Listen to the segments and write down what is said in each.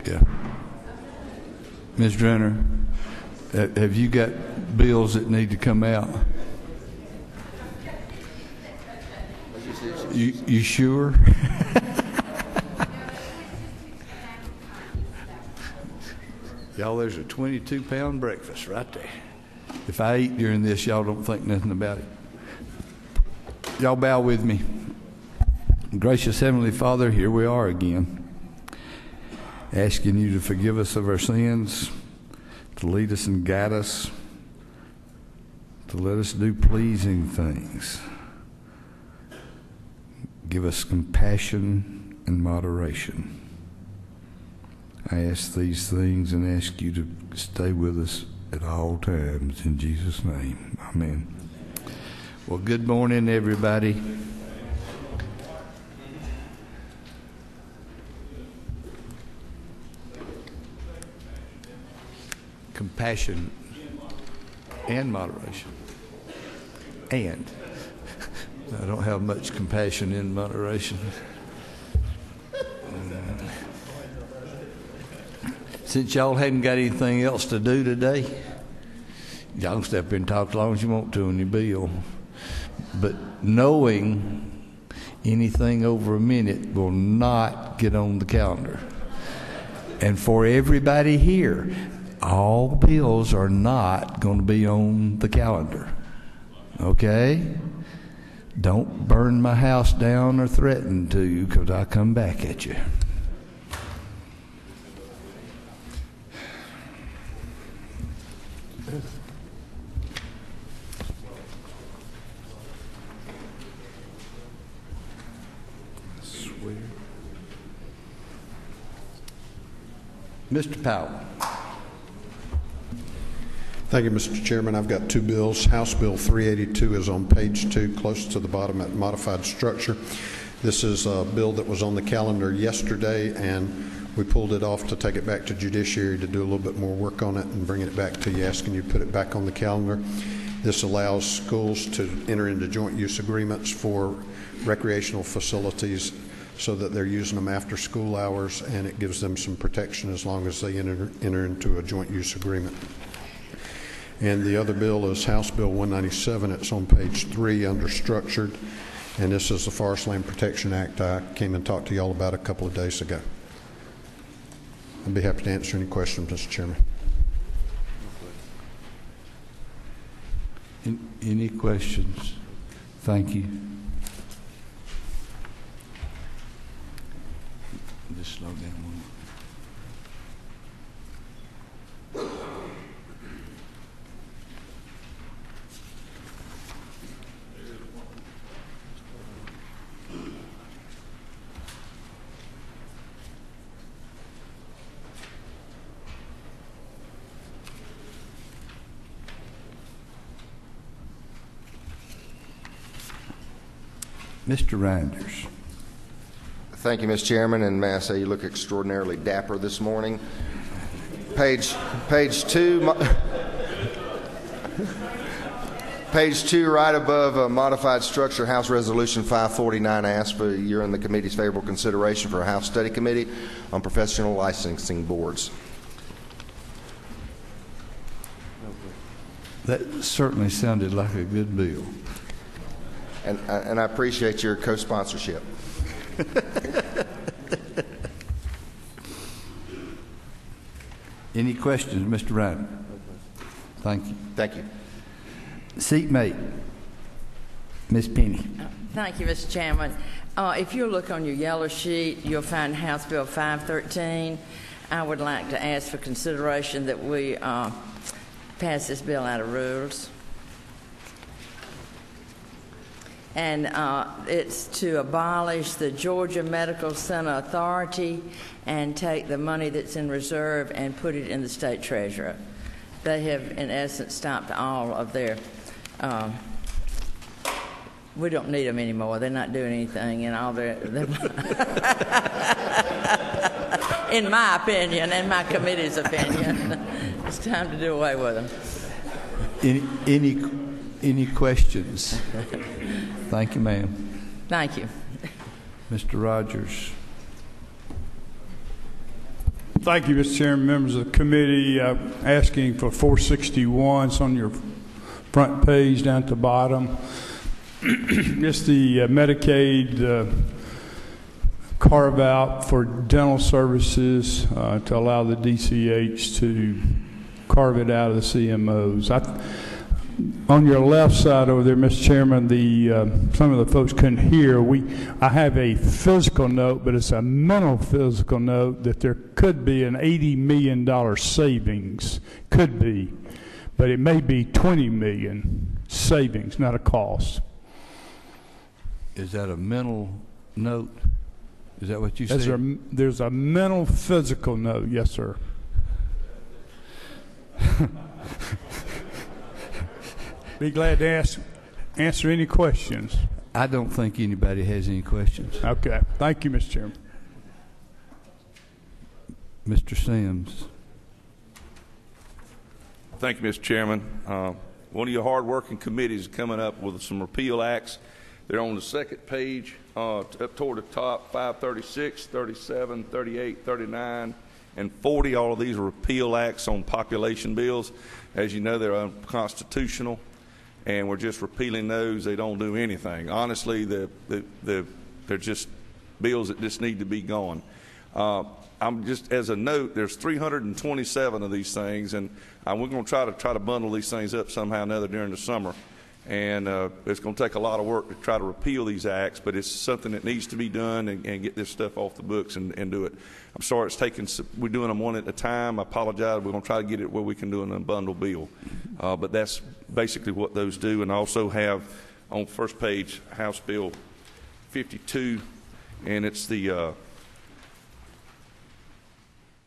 Yeah. Ms. Renner, have you got bills that need to come out? You sure? Y'all, there's a 22-pound breakfast right there. If I eat during this, y'all don't think nothing about it. Y'all bow with me. Gracious Heavenly Father, here we are again, asking you to forgive us of our sins, to lead us and guide us, to let us do pleasing things. Give us compassion and moderation. I ask these things and ask you to stay with us at all times. In Jesus' name, amen. Well, good morning, everybody. Compassion and moderation. And I don't have much compassion in moderation. Since y'all hadn't got anything else to do today, y'all can step in and talk as long as you want to on your bill. But knowing anything over a minute will not get on the calendar. And for everybody here, all bills are not going to be on the calendar. Okay? Don't burn my house down or threaten to, because I'll come back at you. Mr. Powell. Thank you, Mr. Chairman. I've got two bills. House Bill 382 is on page 2, close to the bottom at modified structure. This is a bill that was on the calendar yesterday, and we pulled it off to take it back to Judiciary to do a little bit more work on it and bring it back to you, asking you to put it back on the calendar. This allows schools to enter into joint use agreements for recreational facilities so that they're using them after school hours, and it gives them some protection as long as they enter into a joint use agreement. And the other bill is House Bill 197. It's on page 3 under structured, and this is the Forest Land Protection Act I came and talked to y'all about a couple of days ago. I'd be happy to answer any questions, Mr. Chairman. Any questions? Thank you. Just slow down one more. Mr. Reinders. Thank you, Mr. Chairman, and may I say you look extraordinarily dapper this morning. Page 2, page 2, right above modified structure, House Resolution 549. I ask for your and the committee's favorable consideration for a House Study Committee on Professional Licensing Boards. That certainly sounded like a good bill. And I appreciate your co-sponsorship. Any questions, Mr. Ryder? Thank you. Thank you. Seatmate, Ms. Penny. Thank you, Mr. Chairman. If you look on your yellow sheet, you'll find House Bill 513. I would like to ask for consideration that we pass this bill out of rules. And it's to abolish the Georgia Medical Center Authority and take the money that's in reserve and put it in the state treasurer. They have, in essence, stopped all of their, we don't need them anymore. They're not doing anything, and all their in my opinion, and my committee's opinion, it's time to do away with them. Any questions? Thank you, ma'am. Thank you. Mr. Rogers. Thank you, Mr. Chairman, members of the committee. Asking for 461. It's on your front page down at the bottom. Just the Medicaid carve out for dental services to allow the DCH to carve it out of the CMOs. On your left side over there, Mr. Chairman, some of the folks couldn't hear. I have a physical note, but it's a mental physical note that there could be an $80 million savings. Could be, but it may be $20 million savings, not a cost. Is that a mental note? Is that what you said? There's a mental physical note, yes, sir. Be glad to answer any questions. I don't think anybody has any questions. Okay. Thank you, Mr. Chairman. Mr. Sims. Thank you, Mr. Chairman. One of your hard-working committees is coming up with some repeal acts. They're on the second page, up toward the top, 536, 37, 38, 39, and 40. All of these are repeal acts on population bills. As you know, they're unconstitutional, and we're just repealing those. They don't do anything. Honestly, they're just bills that just need to be gone. I'm just, as a note, there's 327 of these things, and we're going to try to bundle these things up somehow or another during the summer. And it's going to take a lot of work to try to repeal these acts, but it's something that needs to be done and get this stuff off the books and do it. I'm sorry it's taking, we're doing them one at a time. I apologize. We're going to try to get it where we can do it in a bundle bill. But that's basically what those do. And I also have on first page House Bill 52, and it's the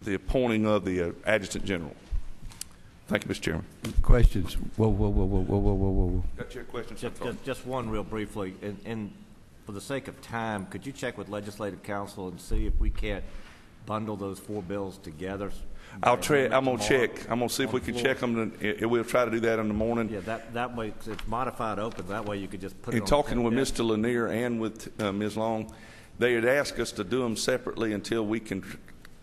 appointing of the Adjutant General. Thank you, Mr. Chairman. Questions? Whoa. Got your questions? Just one real briefly. And for the sake of time, could you check with Legislative Counsel and see if we can't bundle those four bills together? I'll try. I'm going to check. I'm going to see if we can check them. We'll try to do that in the morning. Yeah, that way it's modified open. That way you could just put it on. In talking with Mr. Lanier and with Ms. Long, they had asked us to do them separately until we can,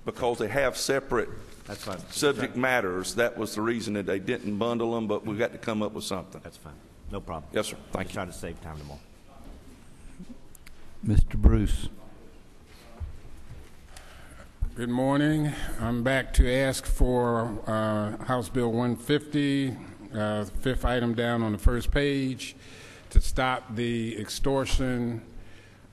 because they have separate That's fine. subject matters. That was the reason that they didn't bundle them, but we got to come up with something. That's fine. No problem. Yes, sir. Thank you. Trying to save time tomorrow. Mr. Bruce. Good morning. I'm back to ask for House Bill 150, fifth item down on the first page, to stop the extortion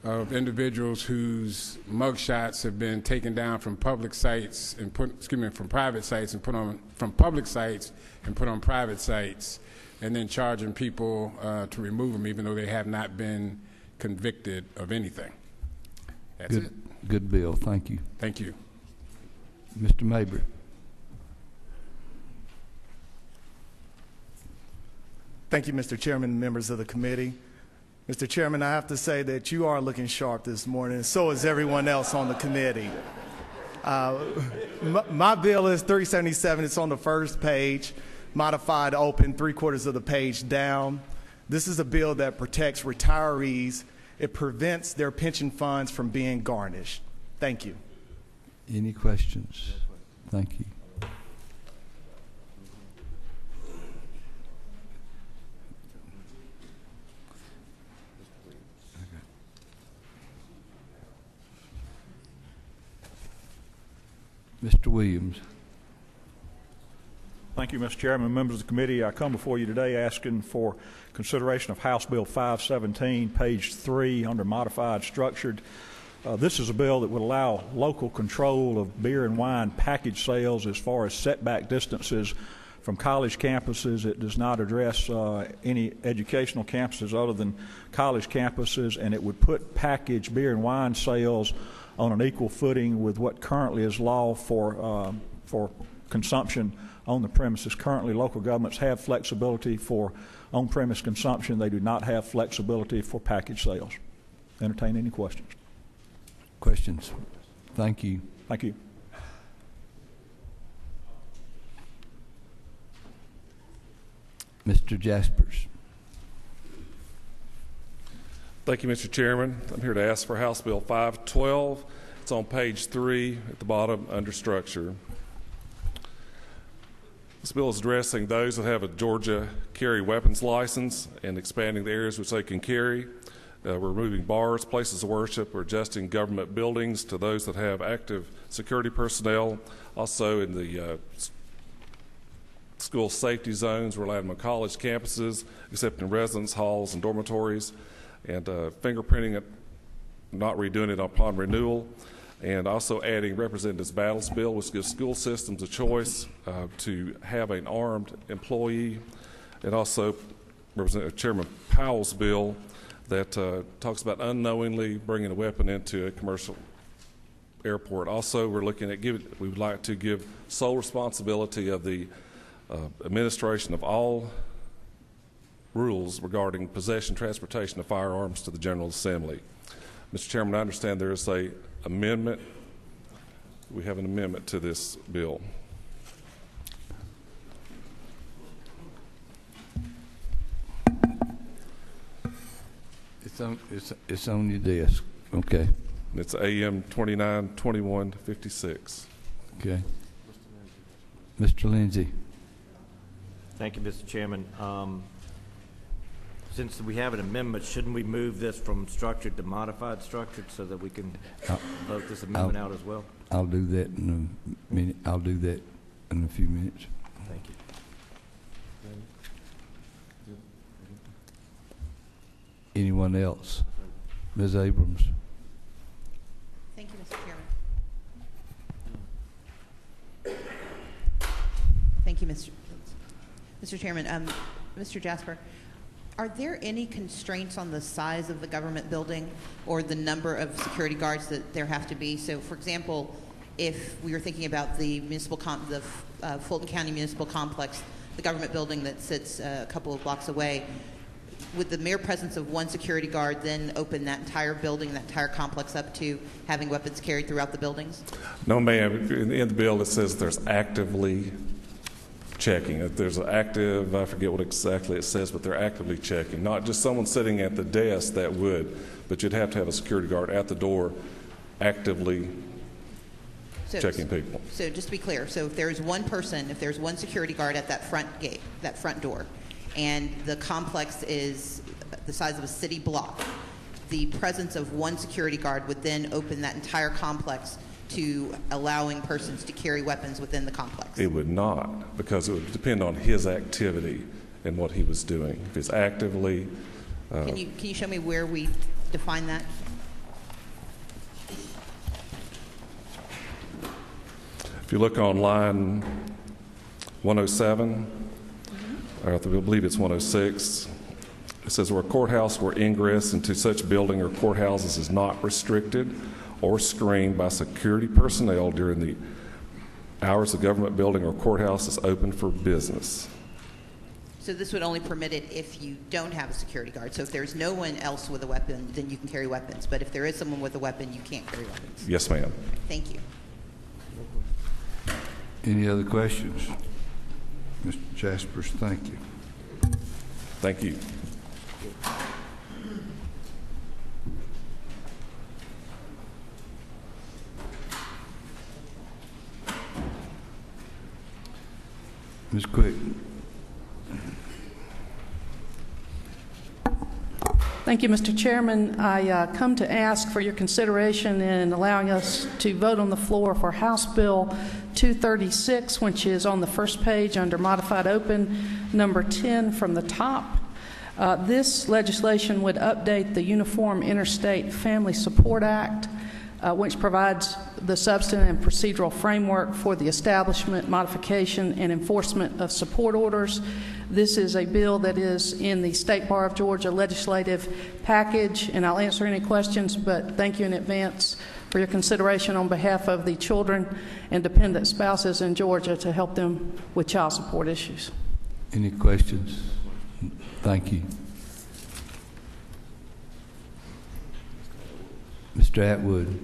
of individuals whose mugshots have been taken down from public sites and from private sites and put on from public sites and put on private sites, and then charging people to remove them even though they have not been convicted of anything. That's it. Good bill. Thank you. Thank you. Mr. Mabry. Thank you, Mr. Chairman, members of the committee. Mr. Chairman, I have to say that you are looking sharp this morning, and so is everyone else on the committee. My bill is 3077. It's on the first page, modified open, 3/4 of the page down. This is a bill that protects retirees. It prevents their pension funds from being garnished. Thank you. Any questions? Thank you. Mr. Williams. Thank you, Mr. Chairman. Members of the committee, I come before you today asking for consideration of House Bill 517, page 3, under modified structured. This is a bill that would allow local control of beer and wine package sales as far as setback distances from college campuses. It does not address any educational campuses other than college campuses, and it would put packaged beer and wine sales on an equal footing with what currently is law for consumption on the premises. Currently, local governments have flexibility for on-premise consumption. They do not have flexibility for package sales. Entertain any questions. Questions? Thank you. Thank you. Mr. Jaspers. Thank you, Mr. Chairman. I'm here to ask for House Bill 512. It's on page 3 at the bottom under structure. This bill is addressing those that have a Georgia carry weapons license and expanding the areas which they can carry. We're removing bars, places of worship, or adjusting government buildings to those that have active security personnel. Also in the school safety zones, we're allowing them on college campuses, except in residence halls and dormitories, and fingerprinting it, not redoing it upon renewal, and also adding Representative's Battles Bill, which gives school systems a choice to have an armed employee, and also Representative Chairman Powell's bill that talks about unknowingly bringing a weapon into a commercial airport. Also, we're looking at we would like to give sole responsibility of the administration of all rules regarding possession, transportation of firearms to the General Assembly. Mr. Chairman, I understand there is an amendment. We have an amendment to this bill. It's on your desk. Okay. It's AM 292156. Okay. Mr. Lindsay. Thank you, Mr. Chairman. Since we have an amendment, shouldn't we move this from structured to modified structured so that we can vote this amendment out as well? I'll do that in a minute. I'll do that in a few minutes. Thank you. Anyone else? Ms. Abrams. Thank you, Mr. Chairman. Thank you, Mr. Chairman. Mr. Jasper, are there any constraints on the size of the government building or the number of security guards that there have to be? So, for example, if we were thinking about the Fulton County Municipal Complex, the government building that sits a couple of blocks away, would the mere presence of one security guard then open that entire building, that entire complex up to having weapons carried throughout the buildings? No, ma'am. In the bill it says there's actively checking. If there's an active, I forget what exactly it says, but they're actively checking. Not just someone sitting at the desk that would, but you'd have to have a security guard at the door actively checking people. So just to be clear, so if there's one person, if there's one security guard at that front gate, that front door, and the complex is the size of a city block, the presence of one security guard would then open that entire complex to allowing persons to carry weapons within the complex? It would not, because it would depend on his activity and what he was doing. If it's actively... Can you show me where we define that? If you look on line 107, or I believe it's 106, it says where a courthouse where ingress into such building or courthouses is not restricted or screened by security personnel during the hours the government building or courthouse is open for business. So this would only permit it if you don't have a security guard. So if there's no one else with a weapon, then you can carry weapons. But if there is someone with a weapon, you can't carry weapons. Yes, ma'am. Thank you. Any other questions? Mr. Jaspers, thank you. Thank you. Ms. Quick. Thank you, Mr. Chairman. I come to ask for your consideration in allowing us to vote on the floor for House Bill 236, which is on the first page under Modified Open, number 10 from the top. This legislation would update the Uniform Interstate Family Support Act, which provides the substantive and procedural framework for the establishment, modification, and enforcement of support orders. This is a bill that is in the State Bar of Georgia legislative package, and I'll answer any questions, but thank you in advance for your consideration on behalf of the children and dependent spouses in Georgia to help them with child support issues. Any questions? Thank you. Mr. Atwood.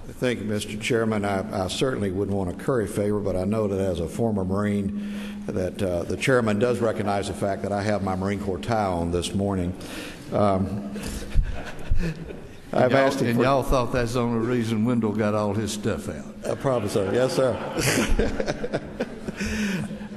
Thank you, Mr. Chairman. I certainly wouldn't want to curry favor, but I know that as a former Marine that the chairman does recognize the fact that I have my Marine Corps tie on this morning. I've asked him and for... y'all thought that's the only reason Wendell got all his stuff out. Probably so. Yes, sir.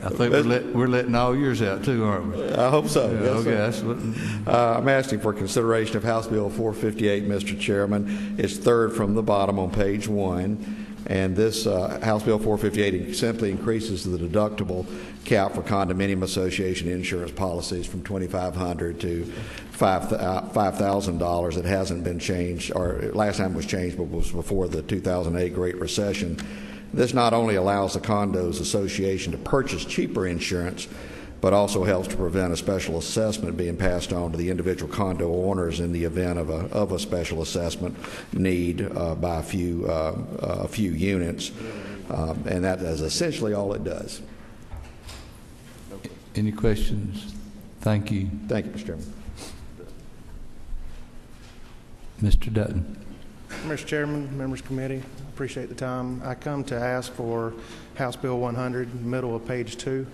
I think we're letting all yours out too, aren't we? I hope so. Yeah, Yes, okay. I'm asking for consideration of House Bill 458, Mr. Chairman. It's third from the bottom on page 1. And this House Bill 458 simply increases the deductible cap for condominium association insurance policies from $2,500 to $5,000. It hasn't been changed, or last time it was changed, but was before the 2008 Great Recession. This not only allows the condos association to purchase cheaper insurance, but also helps to prevent a special assessment being passed on to the individual condo owners in the event of a special assessment need by a few units, and that is essentially all it does. Any questions? Thank you. Thank you, Mr. Chairman. Mr. Dutton. Mr. Chairman, members of the committee, appreciate the time. I come to ask for House Bill 100, middle of page 2.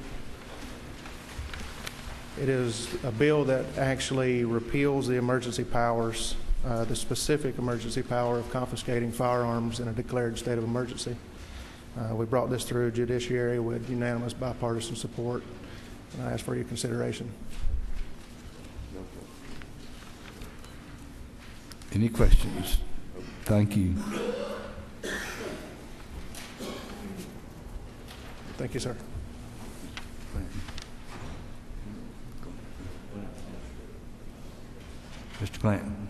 It is a bill that actually repeals the emergency powers, the specific emergency power of confiscating firearms in a declared state of emergency. We brought this through judiciary with unanimous bipartisan support, and I ask for your consideration. Any questions? Thank you. Thank you, sir. Mr. Clanton.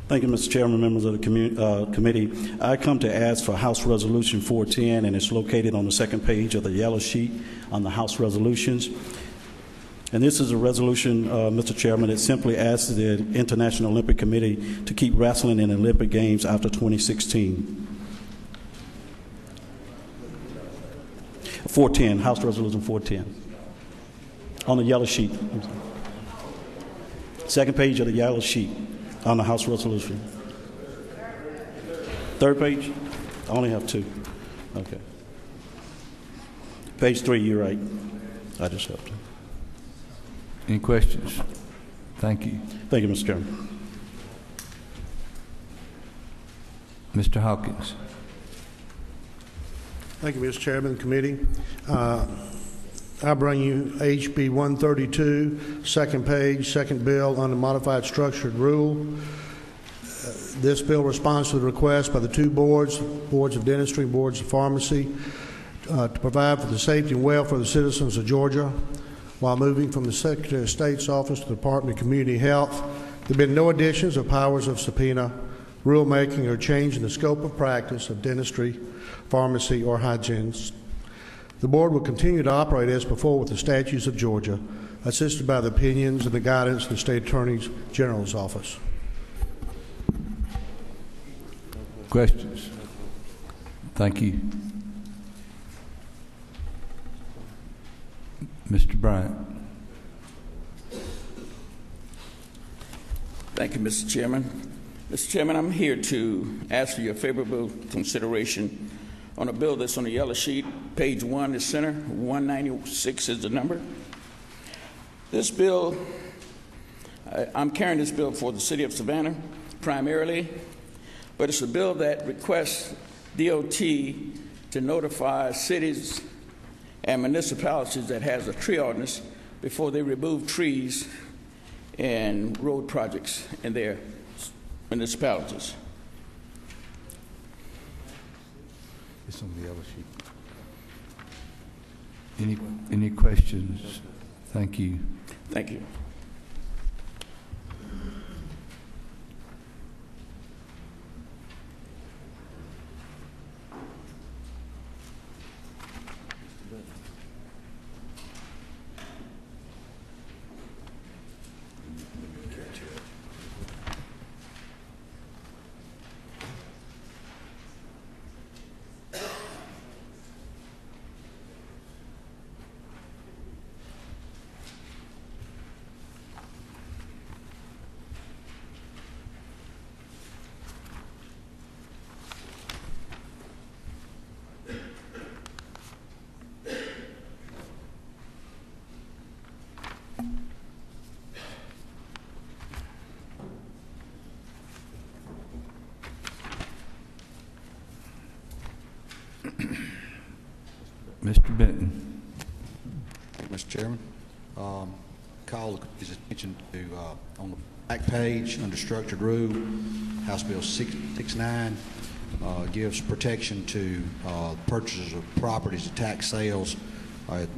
Thank you, Mr. Chairman, members of the committee. I come to ask for House Resolution 410, and it's located on the second page of the yellow sheet on the House resolutions. And this is a resolution, Mr. Chairman, that simply asks the International Olympic Committee to keep wrestling in the Olympic Games after 2016. 410, House Resolution 410. On the yellow sheet. Second page of the yellow sheet on the House resolution. Third page? I only have 2. Okay. Page 3, you're right. I just helped. Any questions? Thank you. Thank you, Mr. Chairman. Mr. Hawkins. Thank you, Mr. Chairman of the committee. I bring you HB 132, second page, second bill under modified structured rule. This bill responds to the request by the 2 boards of dentistry, boards of pharmacy, to provide for the safety and welfare of the citizens of Georgia while moving from the Secretary of State's office to the Department of Community Health. There have been no additions of powers of subpoena, rulemaking, or change in the scope of practice of dentistry, pharmacy, or hygienists. The board will continue to operate as before with the statutes of Georgia, assisted by the opinions and the guidance of the State Attorney General's office. Questions? Thank you. Mr. Bryant. Thank you, Mr. Chairman. Mr. Chairman, I'm here to ask for your favorable consideration on a bill that's on the yellow sheet. Page 1 is center, 196 is the number. This bill, I'm carrying this bill for the city of Savannah primarily, but it's a bill that requests DOT to notify cities and municipalities that has a tree ordinance before they remove trees and road projects in their municipalities. It's on the yellow sheet. Any questions? Thank you. Thank you. Mr. Benton. Mr. Chairman, call his attention to on the back page under structured rule, House Bill 669 gives protection to purchasers of properties at tax sales at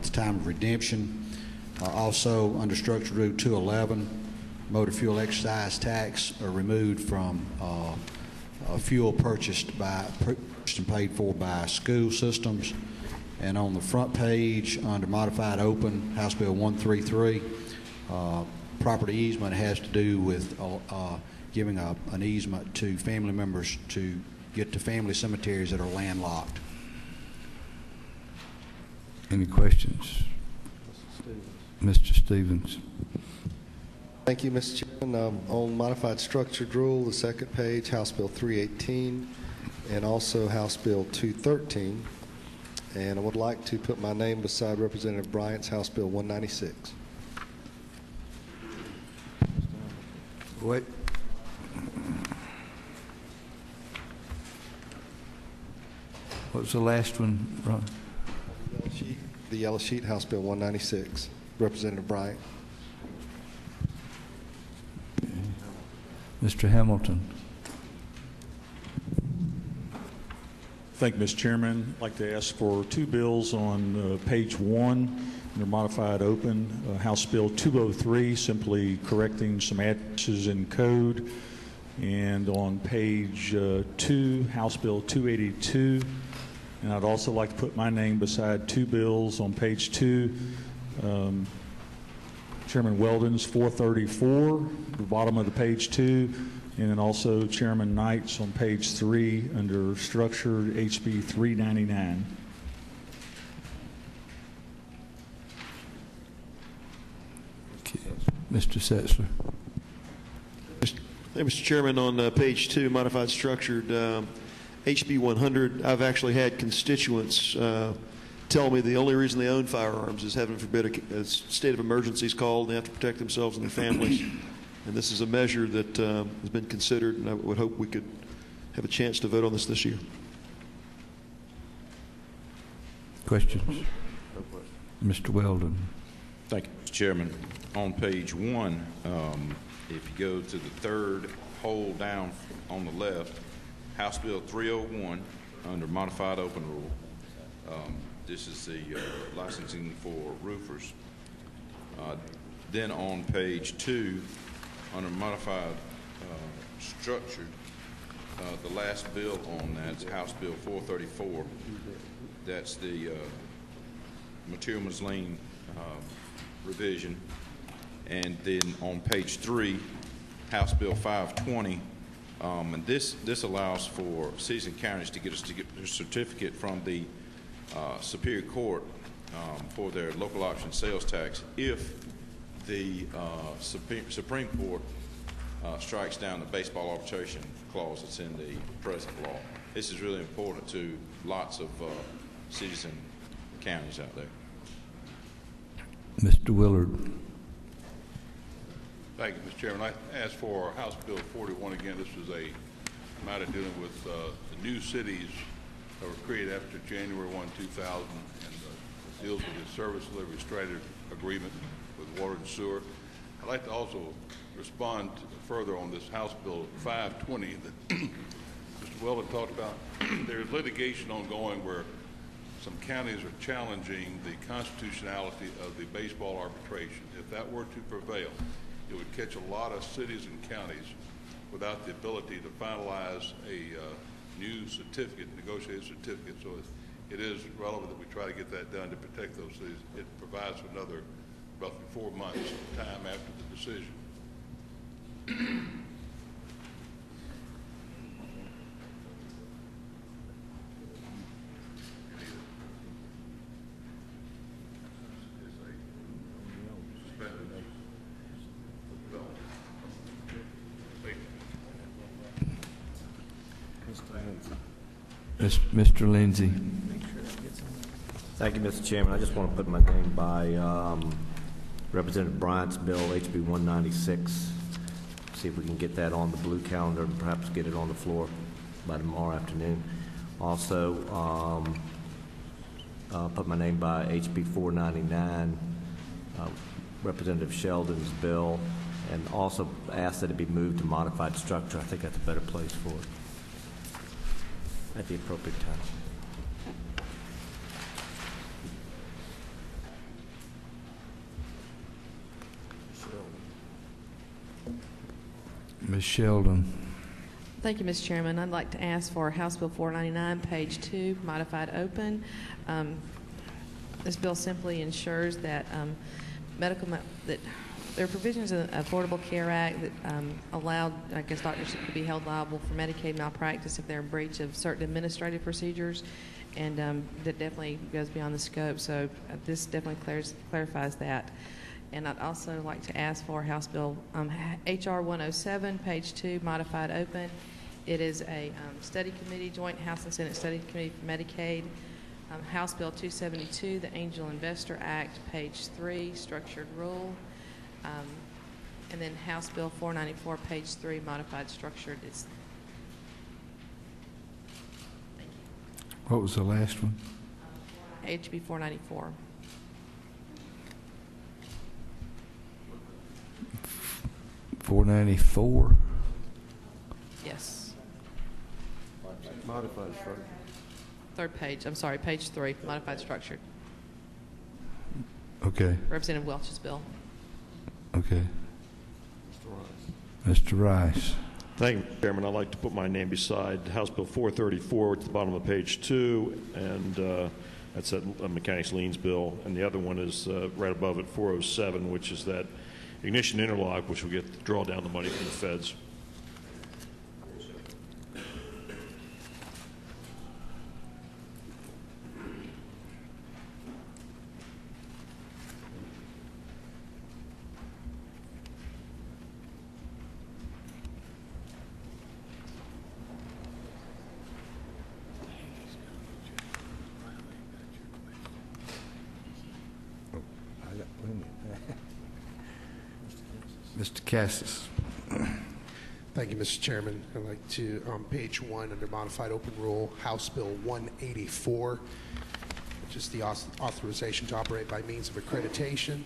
the time of redemption. Also, under structured rule 211, motor fuel excise tax are removed from fuel purchased and paid for by school systems. And on the front page, under modified open, House Bill 133, property easement has to do with giving an easement to family members to get to family cemeteries that are landlocked. Any questions? Mr. Stevens. Thank you, Mr. Chairman. On modified structured rule, the second page, House Bill 318, and also House Bill 213. And I would like to put my name beside Representative Bryant's House Bill 196. Wait. What was the last one, Ron? The yellow sheet, House Bill 196. Representative Bryant. Okay. Mr. Hamilton. Thank you, Mr. Chairman. I'd like to ask for two bills on page 1 under modified open. House Bill 203, simply correcting some addresses in code. And on page 2, House Bill 282. And I'd also like to put my name beside two bills on page 2. Chairman Weldon's 434, the bottom of the page 2. And then also Chairman Knight's on page 3 under structured HB 399. Okay. Mr. Setzler. Hey, Mr. Chairman, on page 2, modified structured HB 100, I've actually had constituents tell me the only reason they own firearms is heaven forbid a state of emergency is called and they have to protect themselves and their families. And this is a measure that has been considered, and I would hope we could have a chance to vote on this year. Questions? Mr. Weldon. Thank you, Mr. Chairman. On page 1, if you go to the third hole down on the left, House Bill 301 under modified open rule. This is the licensing for roofers. Then on page 2, under modified structured, the last bill on that is House Bill 434. That's the material miscellaneous revision. And then on page 3, House Bill 520, and this allows for cities and counties to get a certificate from the Superior Court for their local option sales tax if the Supreme Court strikes down the baseball arbitration clause that's in the present law. This is really important to lots of cities and counties out there. Mr. Willard. Thank you, Mr. Chairman. I asked for House Bill 41 again. This was a matter dealing with the new cities that were created after January 1, 2000, and deals with the service delivery strategy agreement with water and sewer. I'd like to also respond further on this House Bill 520 that Mr. Weldon talked about. There's litigation ongoing where some counties are challenging the constitutionality of the baseball arbitration. If that were to prevail, it would catch a lot of cities and counties without the ability to finalize a new certificate, negotiated certificate. So it is relevant that we try to get that done to protect those cities. It provides for another roughly 4 months of time after the decision. Mr. Lindsay. Thank you, Mr. Chairman. I just want to put my name by Representative Bryant's bill, HB 196. See if we can get that on the blue calendar and perhaps get it on the floor by tomorrow afternoon. Also, put my name by HB 499, Representative Sheldon's bill, and also ask that it be moved to modified structure. I think that's a better place for it at the appropriate time. Ms. Sheldon. Thank you, Mr. Chairman. I'd like to ask for House Bill 499, page 2, modified open. This bill simply ensures that that there are provisions in the Affordable Care Act that allow, I guess, doctors to be held liable for Medicaid malpractice if they're in breach of certain administrative procedures, and that definitely goes beyond the scope. So this definitely clarifies that. And I'd also like to ask for House Bill HR 107, page 2, modified open. It is a study committee, joint House and Senate study committee for Medicaid. House Bill 272, the Angel Investor Act, page 3, structured rule. And then House Bill 494, page 3, modified structured. What was the last one? HB 494. $494. Yes. Modified structure. Third page. I'm sorry, page 3, modified structure. Okay. Representative Welch's bill. Okay. Mr. Rice. Thank you, Mr. Chairman. I'd like to put my name beside House Bill 434 at the bottom of page 2, and that's that mechanics liens bill. And the other one is right above it, 407, which is that ignition interlock, which will get to draw down the money from the feds. Mr. Cassis. Thank you, Mr. Chairman. I'd like to, on page 1, under modified open rule, House Bill 184, which is the authorization to operate by means of accreditation.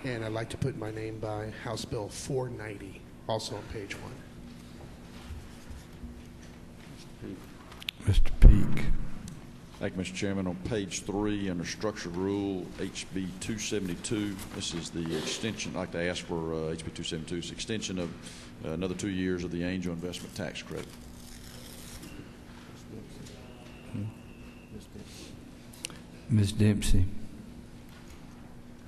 And I'd like to put my name by House Bill 490, also on page 1. Mr. Peak. Thank you, Mr. Chairman. On page 3, under structured rule, HB 272, this is the extension. I'd like to ask for HB 272's extension of another 2 years of the Angel Investment Tax Credit. Ms. Dempsey.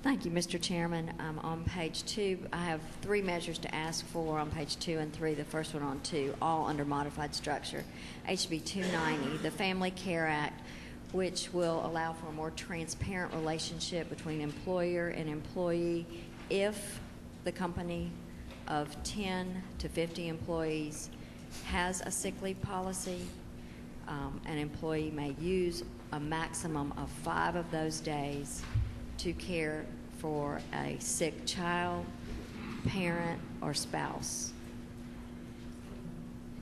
Thank you, Mr. Chairman. On page 2, I have 3 measures to ask for on page 2 and 3. The first one on 2, all under modified structure. HB 290, the Family Care Act, which will allow for a more transparent relationship between employer and employee if the company of 10 to 50 employees has a sick leave policy. An employee may use a maximum of 5 of those days to care for a sick child, parent, or spouse.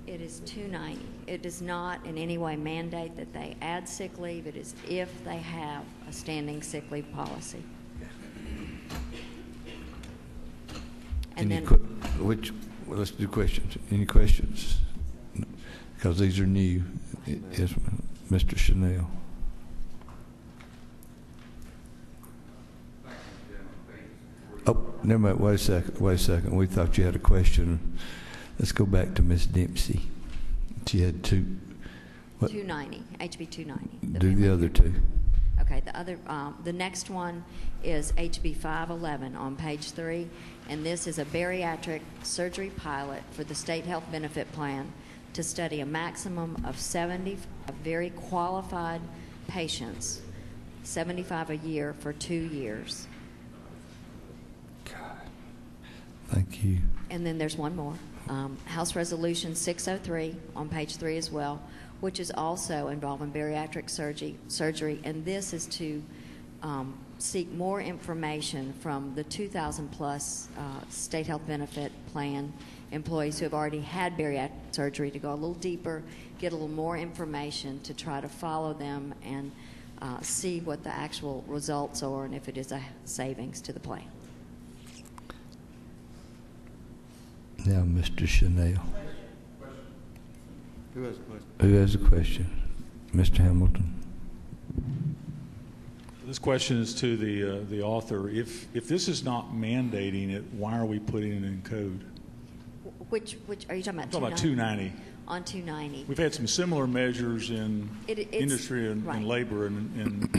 It is $290. It does not in any way mandate that they add sick leave. It is if they have a standing sick leave policy. And then, let's do questions. Any questions? Because these are new. Yes, Mr. Chanel. Oh, never mind. Wait a second. We thought you had a question. Let's go back to Ms. Dempsey. She had 290, HB 290. Do the other 2. Okay, the next one is HB 511 on page 3, and this is a bariatric surgery pilot for the state health benefit plan to study a maximum of 70 very qualified patients, 75 a year for 2 years. Thank you. And then there's one more. House Resolution 603 on page 3 as well, which is also involving bariatric surgery, and this is to seek more information from the 2,000 plus state health benefit plan employees who have already had bariatric surgery, to go a little deeper, get a little more information to try to follow them and see what the actual results are and if it is a savings to the plan. Now, Mr. Chanel. Who has a question? Who has a question? Mr. Hamilton. This question is to the author. If this is not mandating it, why are we putting it in code? Which are you talking about? I'm talking about 290. On 290. We've had some similar measures in industry and right. labor, and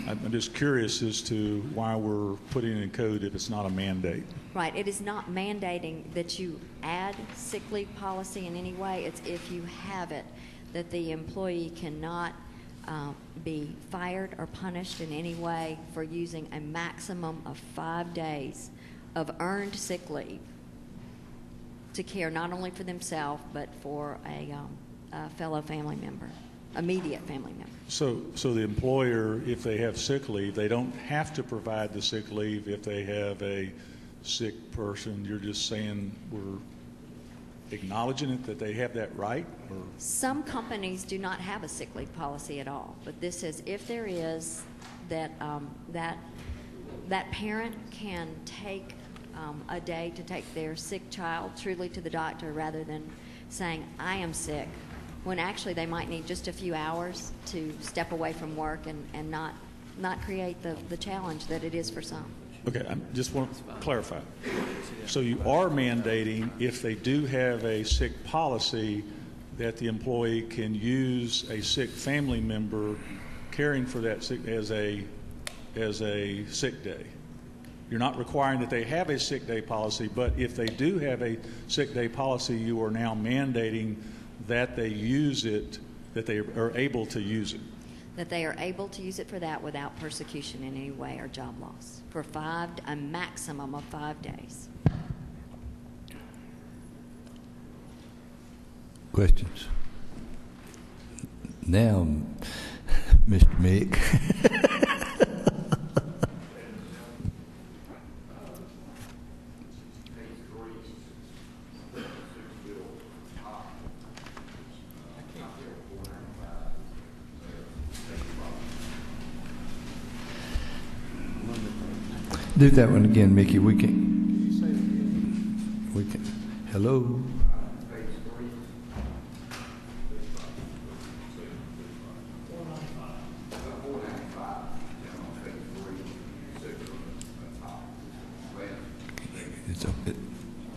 I'm just curious as to why we're putting it in code if it's not a mandate. Right. It is not mandating that you add sick leave policy in any way. It's if you have it, that the employee cannot be fired or punished in any way for using a maximum of 5 days of earned sick leave to care not only for themselves but for a fellow family member, immediate family member. So the employer, if they have sick leave, they don't have to provide the sick leave if they have a sick person. You're just saying we're acknowledging it, that they have that right? Or? Some companies do not have a sick leave policy at all, but this says if there is, that that parent can take a day to take their sick child truly to the doctor rather than saying, I am sick, when actually they might need just a few hours to step away from work and not create the challenge that it is for some. Okay, I just want to clarify. So you are mandating if they do have a sick policy that the employee can use a sick family member caring for that sick as a sick day. You're not requiring that they have a sick day policy, but if they do have a sick day policy, you are now mandating that they use it, that they are able to use it. That they are able to use it for that without persecution in any way or job loss for a maximum of 5 days. Questions? Now, Mr. Mick. Do that one again, Mickey. We can. Hello.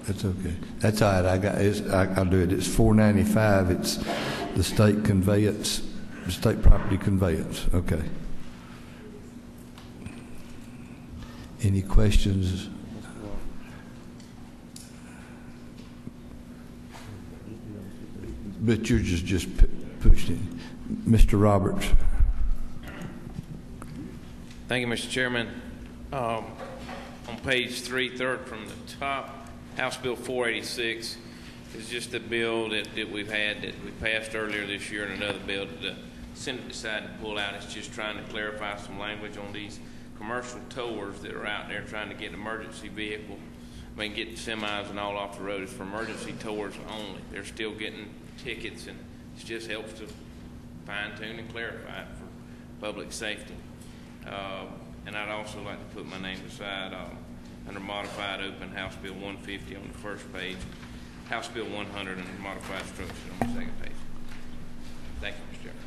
It's okay. That's all right. I'll do it. It's 495. It's the state conveyance, the state property conveyance. Okay. Any questions? But you're just pushing. Mr. Roberts. Thank you, Mr. Chairman. On page 3, third from the top, House Bill 486 is just a bill that we've had that we passed earlier this year, and another bill that the Senate decided to pull out. It's just trying to clarify some language on these commercial towers that are out there trying to get an emergency vehicle, get semis and all off the road. It's for emergency towers only. They're still getting tickets, and it just helps to fine-tune and clarify it for public safety. And I'd also like to put my name beside under modified open House Bill 150 on the first page, House Bill 100 and modified structure on the second page. Thank you, Mr. Chairman.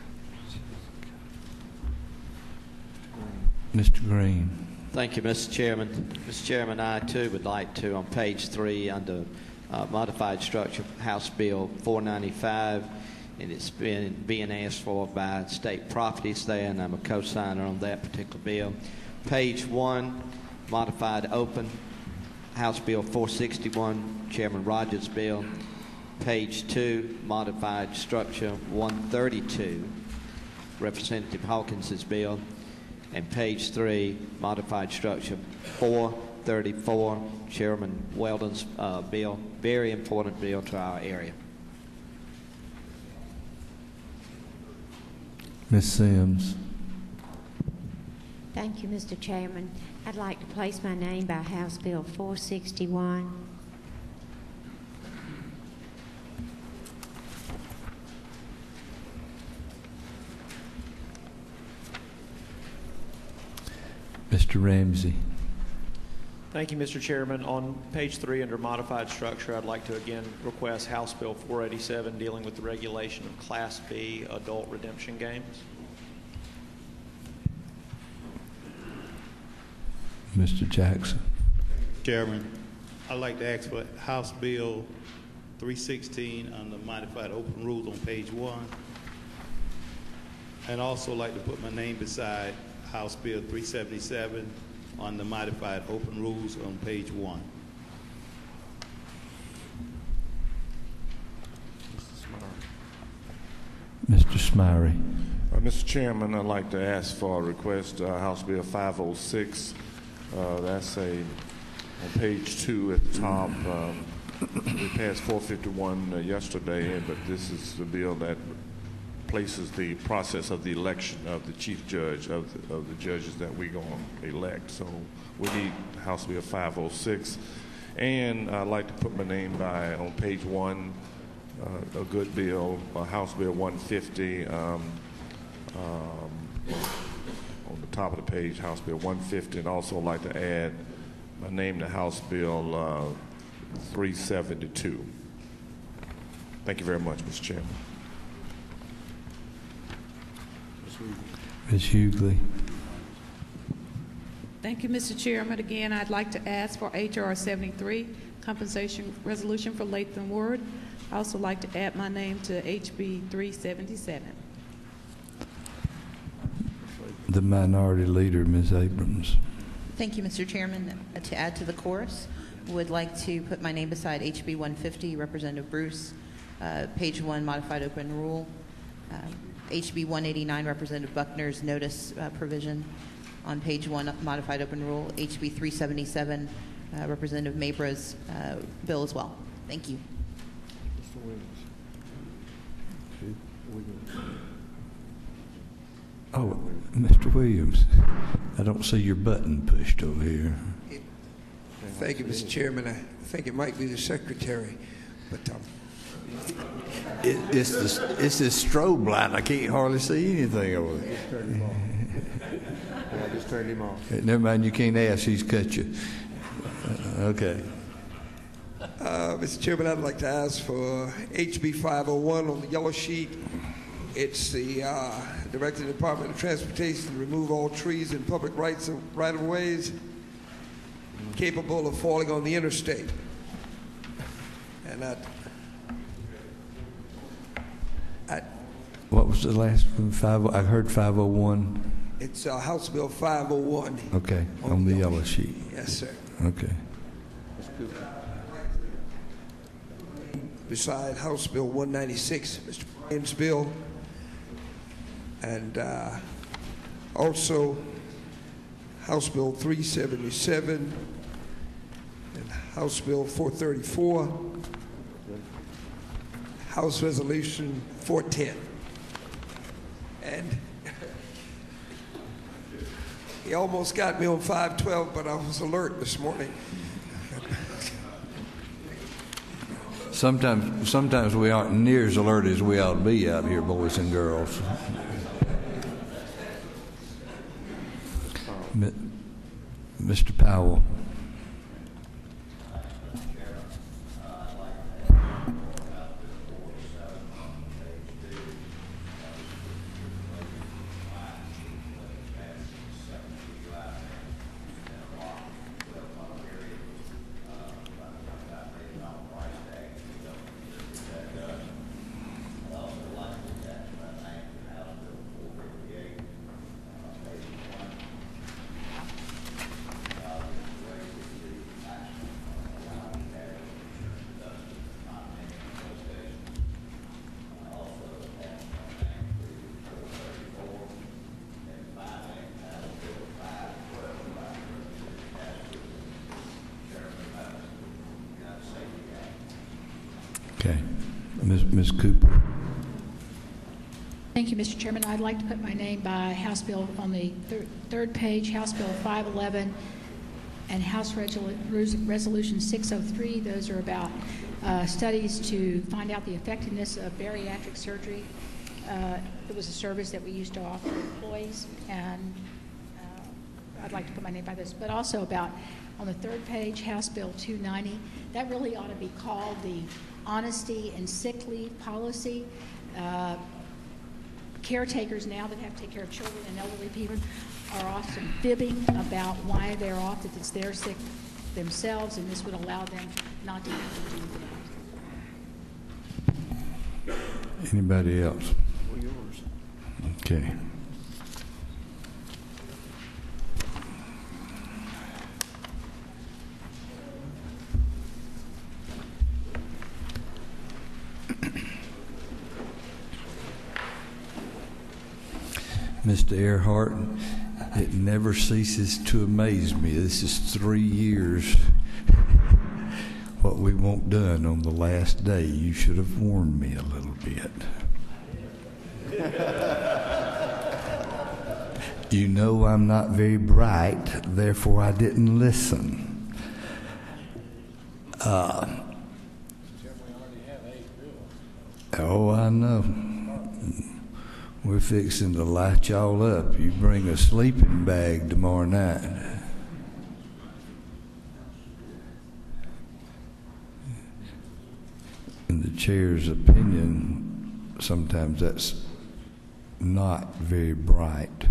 Mr. Green. Thank you, Mr. Chairman. Mr. Chairman, I too would like to, on page 3 under modified structure, House Bill 495, and it's being asked for by State Properties there, and I'm a co-signer on that particular bill. Page 1, modified open, House Bill 461, Chairman Rogers' bill. Page 2, modified structure 132, Representative Hawkins' bill. And page 3, modified structure 434, Chairman Weldon's bill. Very important bill to our area. Ms. Sims. Thank you, Mr. Chairman. I'd like to place my name by House Bill 461. Mr. Ramsey. Thank you, Mr. Chairman. On page 3 under modified structure, I'd like to again request House Bill 487 dealing with the regulation of Class B adult redemption games. Mr. Jackson. Chairman, I'd like to ask for House Bill 316 under modified open rules on page 1. And also like to put my name beside House Bill 377 on the modified open rules on page 1. Mr. Smyrie. Mr. Chairman, I'd like to ask for a request, House Bill 506. That's on page 2 at the top. We passed 451 yesterday, but this is the bill that places the process of the election of the chief judge, of the judges that we're going to elect. So we need House Bill 506. And I'd like to put my name by on page 1, a good bill, House Bill 150. On the top of the page, House Bill 150, and also like to add my name to House Bill 372. Thank you very much, Mr. Chairman. Ms. Hughley. Thank you, Mr. Chairman. Again, I'd like to ask for H.R. 73, compensation resolution for Latham Ward. I also like to add my name to H.B. 377. The Minority Leader, Ms. Abrams. Thank you, Mr. Chairman. To add to the chorus, would like to put my name beside HB 150, Representative Bruce, page 1, modified open rule. HB 189, Representative Buckner's notice provision on page 1, modified open rule. HB 377, Representative Mabra's bill as well. Thank you. Oh, Mr. Williams, I don't see your button pushed over here. Thank you, Mr. Chairman. I think it might be the secretary, but it's this strobe light. I can't hardly see anything over there. Just turned him off. Yeah, I just turned him off. Never mind, you can't ask. He's cut you. Okay. Mr. Chairman, I'd like to ask for HB 501 on the yellow sheet. It's the Director of the Department of Transportation to remove all trees in public right-of-ways capable of falling on the interstate. And what was the last one? I heard 501. It's House Bill 501. Okay, on the yellow sheet. Yes, sir. Okay. Beside House Bill 196, Mr. Bryan's bill, and also House Bill 377 and House Bill 434, House Resolution 410. And he almost got me on 512, but I was alert this morning. Sometimes we aren't near as alert as we ought to be out here, boys and girls. Mr. Powell. Okay. Ms. Cooper. Thank you, Mr. Chairman. I'd like to put my name by House Bill on the third page, House Bill 511 and House Resolution 603. Those are about studies to find out the effectiveness of bariatric surgery. It was a service that we used to offer employees, and I'd like to put my name by this, but also about on the third page, House Bill 290. That really ought to be called the honesty and sick leave policy. Caretakers now that have to take care of children and elderly people are often fibbing about why they're off, if it's their sick themselves, and this would allow them not to have to do that. Anybody else? Okay. Mr. Earhart, it never ceases to amaze me. This is 3 years. What we want done on the last day. You should have warned me a little bit. You know I'm not very bright, therefore I didn't listen. Oh, I know. We're fixing to light y'all up. You bring a sleeping bag tomorrow night. In the chair's opinion, sometimes that's not very bright.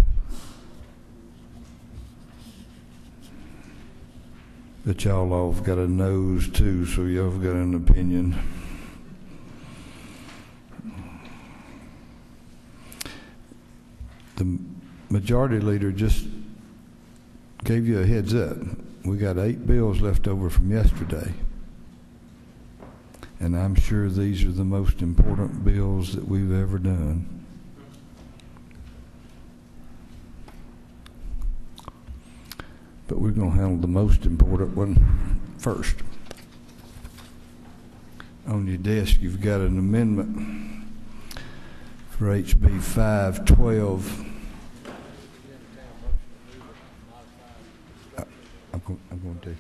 But y'all all have got a nose too, so y'all have got an opinion. The majority leader just gave you a heads up. We got 8 bills left over from yesterday. And I'm sure these are the most important bills that we've ever done. But we're going to handle the most important one first. On your desk, you've got an amendment for HB 512. I'm going to.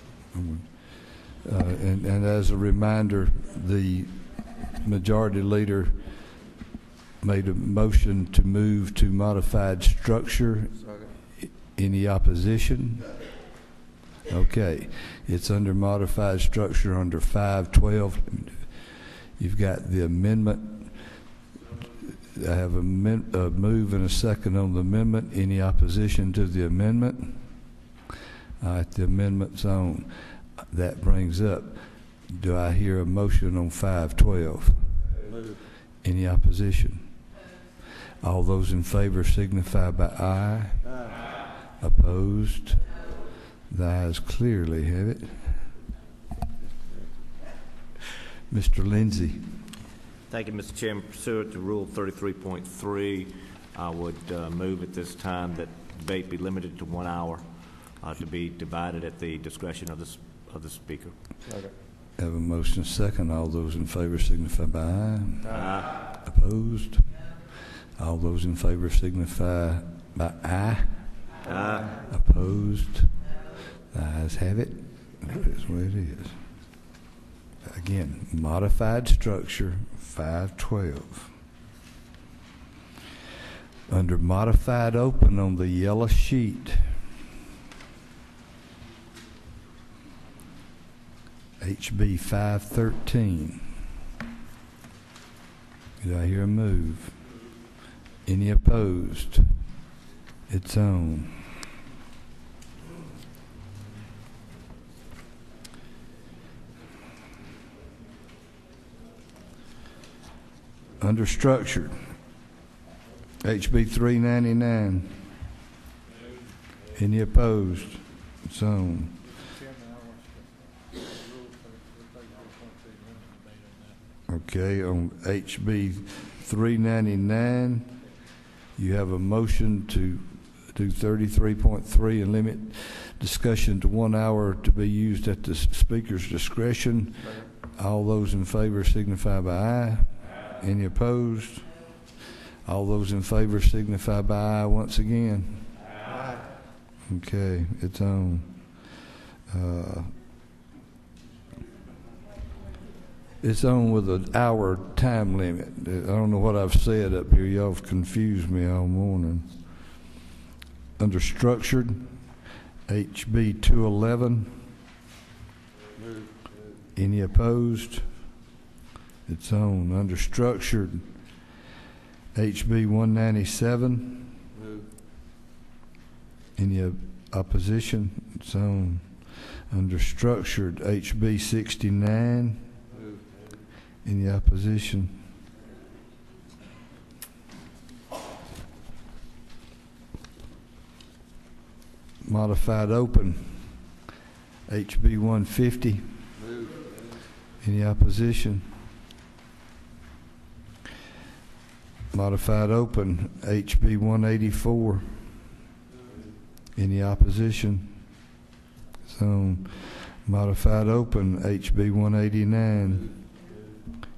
And as a reminder, the majority leader made a motion to move to modified structure. Any opposition? Okay. It's under modified structure under 512. You've got the amendment. I have a move and a second on the amendment. Any opposition to the amendment? All right, the amendment's on. That brings up, do I hear a motion on 512? Move. Any opposition? All those in favor signify by aye. Aye. Opposed? The ayes clearly have it. Mr. Lindsay. Thank you, Mr. Chairman. Pursuant to Rule 33.3, I would move at this time that debate be limited to 1 hour, to be divided at the discretion of the speaker. Okay. Have a motion second. All those in favor signify by aye. Aye. Opposed? All those in favor signify by aye. Aye. Opposed? The ayes have it. That is what it is. Again, modified structure 512. Under modified open on the yellow sheet, HB 513. Did I hear a move? Any opposed? It's on. Under structure, HB 399. Any opposed? It's on. Okay, on HB 399, you have a motion to do 33.3 and limit discussion to 1 hour to be used at the speaker's discretion. All those in favor signify by aye. Any opposed? All those in favor signify by aye once again. Aye. Okay, it's on. It's on with an hour time limit. I don't know what I've said up here. Y'all have confused me all morning. Under structured, HB 211. Any opposed? It's on. Under structured, HB 197. Any opposition? It's on. Under structured, HB 69. Any opposition? Modified open, HB 150. Any opposition? Modified open, HB 184. Any opposition? So, modified open, HB 189.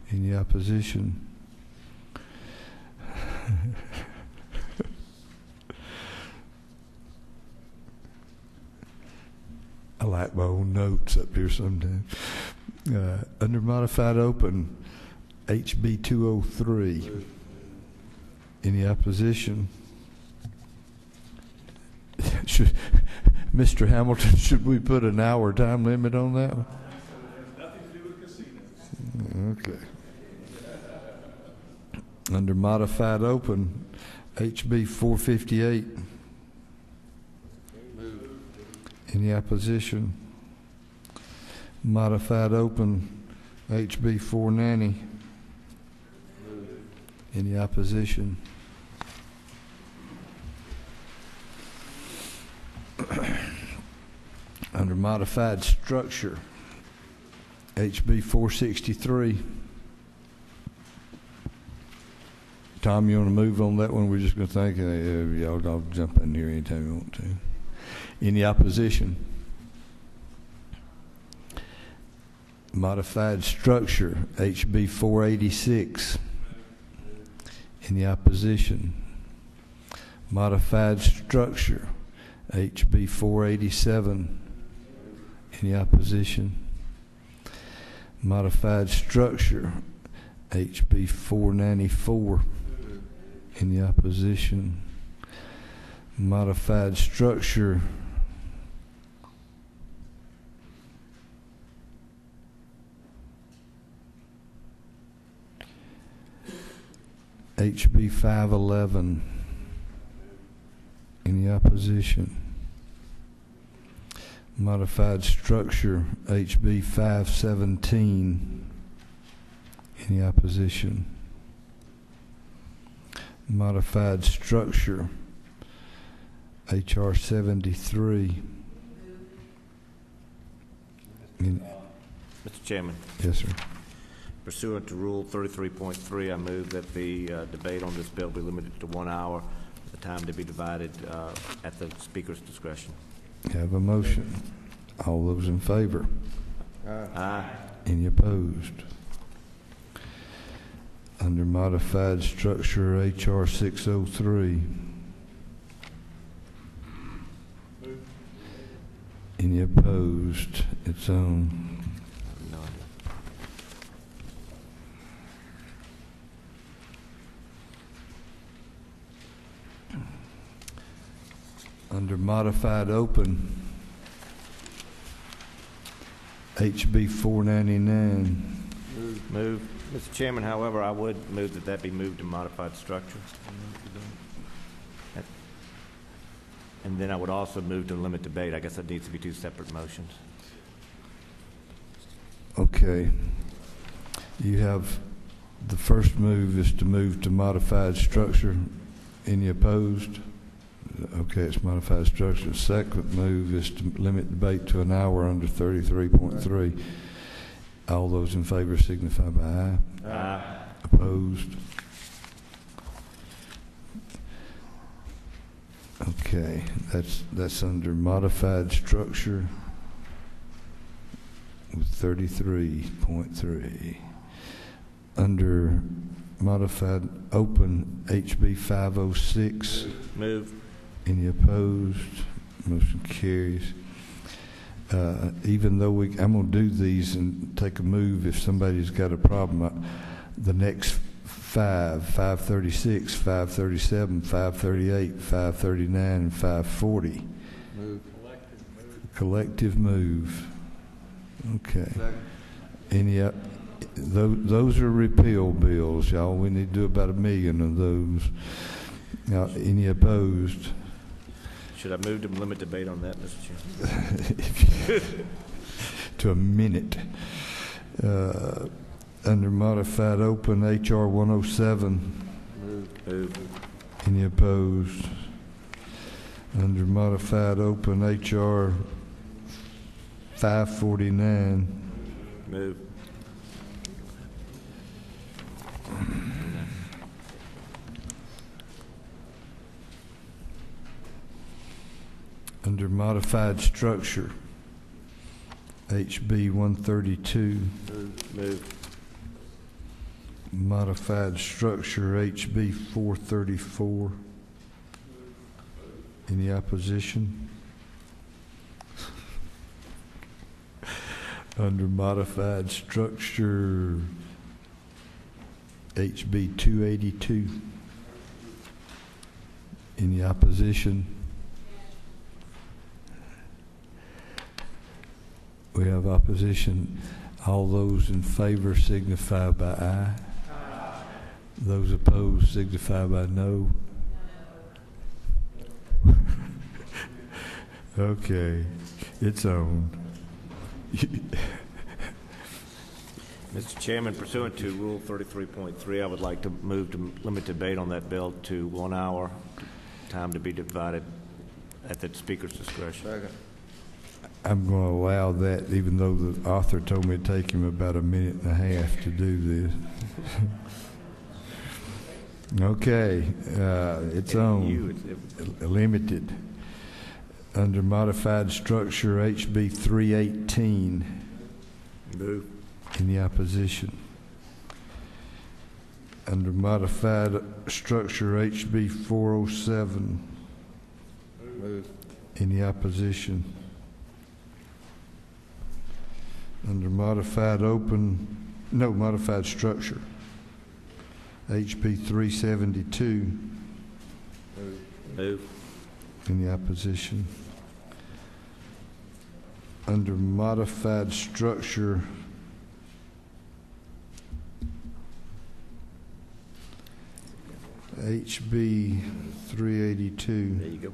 Any opposition? I like my own notes up here sometimes. Under modified open, HB 203. Any opposition? Mr. Hamilton, should we put an hour time limit on that one? Nothing to do with casinos. Okay. Under modified open, HB 458. Any opposition? Modified open, HB 490. Any opposition? Under modified structure, HB 463. Tom, you want to move on that one? We're just going to think, y'all jump in here anytime you want to. Any opposition? Modified structure, HB 486. Any opposition? Modified structure, HB 487. Any opposition? Modified structure, HB 494. Any opposition? Modified structure, HB 511. Any opposition? Modified structure, HB 517. Any opposition? Modified structure, HR 73. Mr. Chairman. Yes, sir. Pursuant to Rule 33.3, I move that the debate on this bill be limited to 1 hour, the time to be divided at the Speaker's discretion. Have a motion. All those in favor? Aye. Any opposed? Under modified structure, HR 603. Any opposed? It's on. Under modified open, HB 499. Move. Mr. Chairman, however, I would move that that be moved to modified structure. And then I would also move to limit debate. I guess that needs to be two separate motions. Okay. You have, the first move is to move to modified structure. Any opposed? Okay, it's modified structure. The second move is to limit debate to an hour under 33.3. All those in favor signify by aye. Aye. Opposed? Okay, that's under modified structure with 33.3. Under modified open HB 506. Move. Any opposed? Motion carries. Even though I'm going to do these and take a move if somebody's got a problem, the next 536, 537, 538, 539, and 540. Move. Collective move. Okay. Any those are repeal bills, y'all. We need to do about 1 million of those. Now, any opposed? Should I move to limit debate on that, Mr. Chairman? To a minute. Under modified open, HR 107. Move. Any opposed? Under modified open, HR 549. Move. Under modified structure, HB 132. Move. Modified structure, HB 434. Any opposition? Under modified structure, HB 282. Any opposition? We have opposition. All those in favor signify by aye. Aye. Those opposed signify by no. Okay, it's on. Mr. Chairman, pursuant to Rule 33.3, I would like to move to limit debate on that bill to 1 hour, time to be divided at the Speaker's discretion. Second. I'm going to allow that, even though the author told me it'd take him about 1.5 minutes to do this. Okay, it's on. Limited. Under modified structure, HB 318. Move. Any opposition? Under modified structure, HB 407. Move. Any opposition? Under modified modified structure, HB 372. Move. Any opposition? Under modified structure, HB 382. There you go.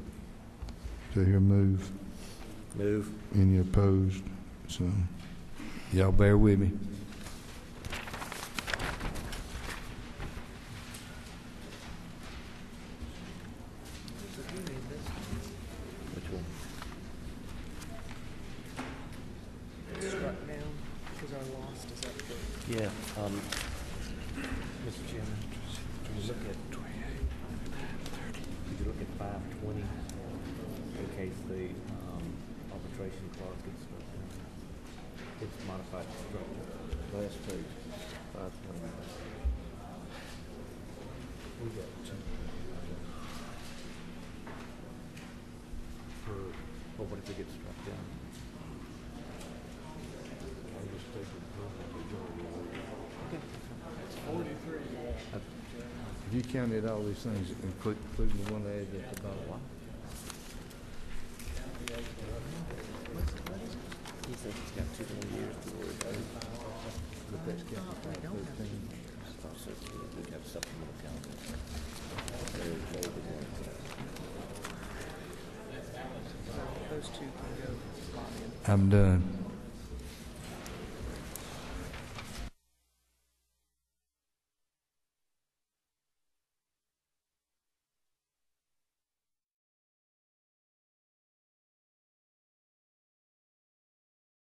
Do I hear move? Move. Any opposed? So, y'all bear with me. Which one? Struck down because our lost is up there. Yeah. Mr. Chairman, can you look at 520 in case the arbitration clause gets struck down? It's modified structure. Last page, 520. We got two. Or what if it gets struck down? I'll just take it from the majority. Okay. It's 43. If you counted all these things, including the one they added at the bottom. He says he's got 2 more years to worry about it. But that's counting 513. We got supplemental calendar. Those two can go. I'm done.